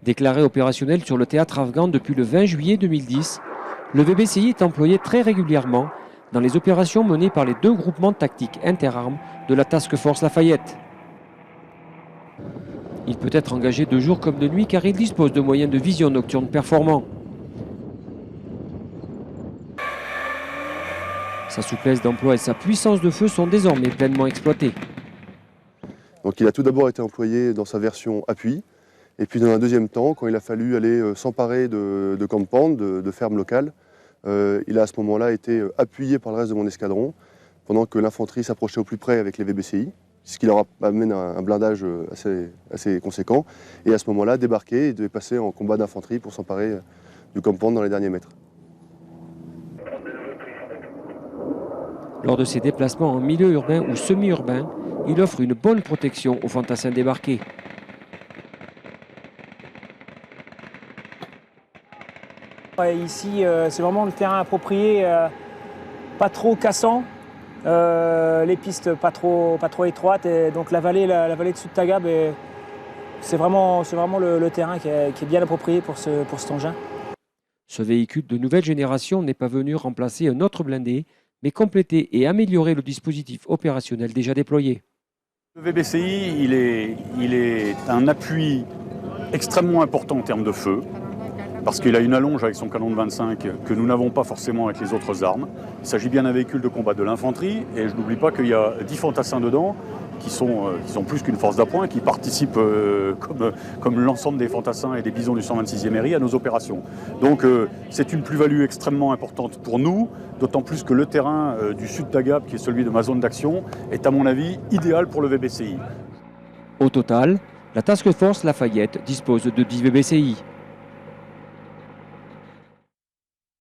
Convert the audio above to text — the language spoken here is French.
Déclaré opérationnel sur le théâtre afghan depuis le 20 juillet 2010, le VBCI est employé très régulièrement dans les opérations menées par les deux groupements tactiques interarmes de la Task Force Lafayette. Il peut être engagé de jour comme de nuit car il dispose de moyens de vision nocturne performants. Sa souplesse d'emploi et sa puissance de feu sont désormais pleinement exploitées. Donc il a tout d'abord été employé dans sa version appui, et puis dans un deuxième temps, quand il a fallu aller s'emparer de compound, de fermes locales, il a à ce moment-là été appuyé par le reste de mon escadron, pendant que l'infanterie s'approchait au plus près avec les VBCI, ce qui leur amène un blindage assez conséquent, et à ce moment-là débarquer et devait passer en combat d'infanterie pour s'emparer du compound dans les derniers mètres. Lors de ses déplacements en milieu urbain ou semi-urbain, il offre une bonne protection aux fantassins débarqués. Ici, c'est vraiment le terrain approprié, pas trop cassant, les pistes pas trop étroites, et donc la vallée de Sout-Tagab, c'est vraiment le terrain qui est bien approprié pour cet engin. Ce véhicule de nouvelle génération n'est pas venu remplacer un autre blindé, mais compléter et améliorer le dispositif opérationnel déjà déployé. Le VBCI, il est un appui extrêmement important en termes de feu, parce qu'il a une allonge avec son canon de 25 que nous n'avons pas forcément avec les autres armes. Il s'agit bien d'un véhicule de combat de l'infanterie, et je n'oublie pas qu'il y a 10 fantassins dedans, qui sont plus qu'une force d'appoint, qui participent comme l'ensemble des fantassins et des bisons du 126e RI à nos opérations. Donc c'est une plus-value extrêmement importante pour nous, d'autant plus que le terrain du Sud-Tagab, qui est celui de ma zone d'action, est à mon avis idéal pour le VBCI. Au total, la Task Force Lafayette dispose de 10 VBCI.